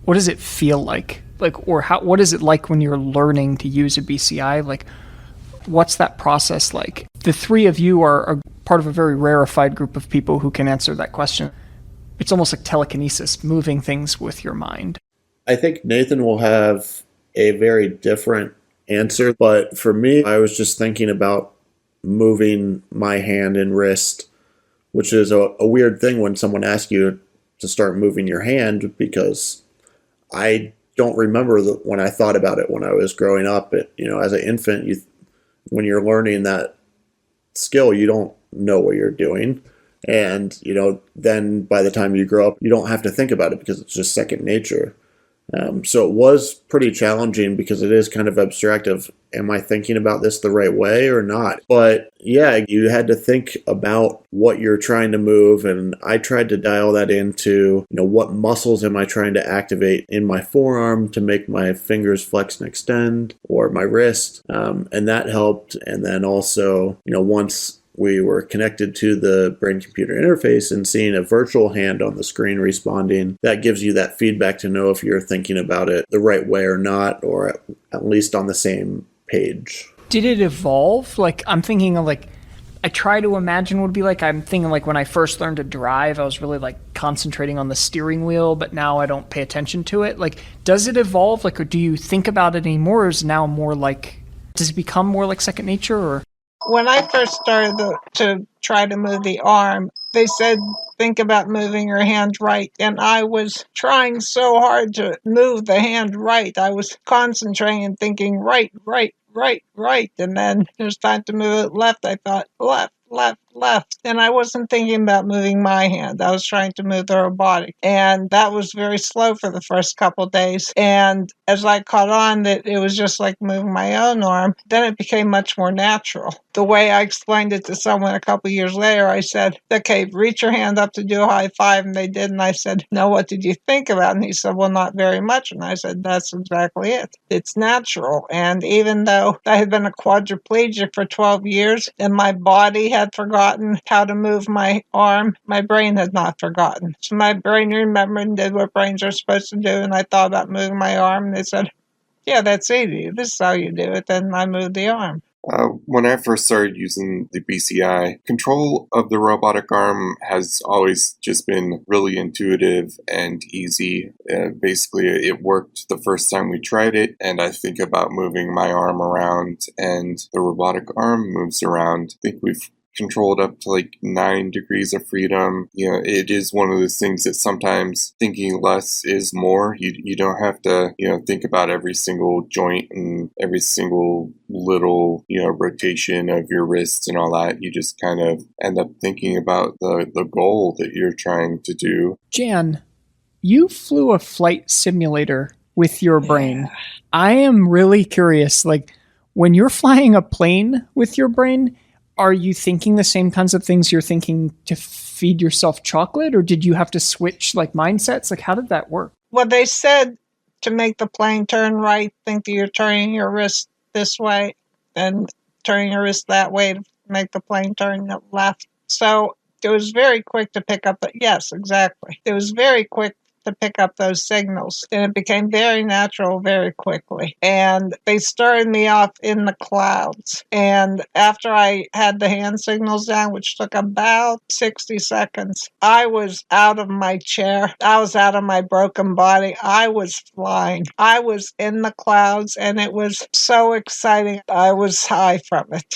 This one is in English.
what does it feel like? Or what is it like when you're learning to use a BCI? What's that process like? The three of you are part of a very rarefied group of people who can answer that question. It's almost like telekinesis, moving things with your mind. I think Nathan will have a very different answer, but for me, I was just thinking about moving my hand and wrist, which is a weird thing when someone asks you to start moving your hand, because I don't remember when I thought about it when I was growing up. As an infant, when you're learning that skill, you don't know what you're doing. And, then by the time you grow up, you don't have to think about it because it's just second nature. So it was pretty challenging because it is kind of abstractive. Am I thinking about this the right way or not? But yeah, you had to think about what you're trying to move. And I tried to dial that into, what muscles am I trying to activate in my forearm to make my fingers flex and extend, or my wrist. And that helped. And then also, once we were connected to the brain-computer interface and seeing a virtual hand on the screen responding, that gives you that feedback to know if you're thinking about it the right way or not, or at least on the same page. Did it evolve? I'm thinking of I try to imagine what it'd be like. I'm thinking when I first learned to drive, I was really concentrating on the steering wheel, but now I don't pay attention to it. Does it evolve? Or do you think about it anymore? Or is it now more does it become more like second nature? Or when I first started to try to move the arm, they said, think about moving your hand right. And I was trying so hard to move the hand right. I was concentrating and thinking right, right, right, right. And then it was time to move it left. I thought left, left, left. And I wasn't thinking about moving my hand. I was trying to move the robotic. And that was very slow for the first couple of days. And as I caught on that it was just like moving my own arm, then it became much more natural. The way I explained it to someone a couple of years later, I said, okay, reach your hand up to do a high five. And they did. And I said, no, what did you think about it? And he said, well, not very much. And I said, that's exactly it. It's natural. And even though I had been a quadriplegic for 12 years and my body had forgotten how to move my arm, my brain had not forgotten. So my brain remembered and did what brains are supposed to do. And I thought about moving my arm. And they said, yeah, that's easy. This is how you do it. Then I moved the arm. When I first started using the BCI, control of the robotic arm has always just been really intuitive and easy. Basically, it worked the first time we tried it, and I think about moving my arm around, and the robotic arm moves around. I think we've controlled up to 9 degrees of freedom. It is one of those things that sometimes thinking less is more. You don't have to, think about every single joint and every single little, rotation of your wrists and all that. You just kind of end up thinking about the goal that you're trying to do. Jan, you flew a flight simulator with your brain. I am really curious, when you're flying a plane with your brain, are you thinking the same kinds of things you're thinking to feed yourself chocolate, or did you have to switch mindsets? How did that work? Well, they said to make the plane turn right, think that you're turning your wrist this way and turning your wrist that way to make the plane turn left. So it was very quick to pick up. Yes, exactly. It was very quick to pick up those signals. And it became very natural very quickly. And they started me off in the clouds. And after I had the hand signals down, which took about 60 seconds, I was out of my chair. I was out of my broken body. I was flying. I was in the clouds, and it was so exciting. I was high from it.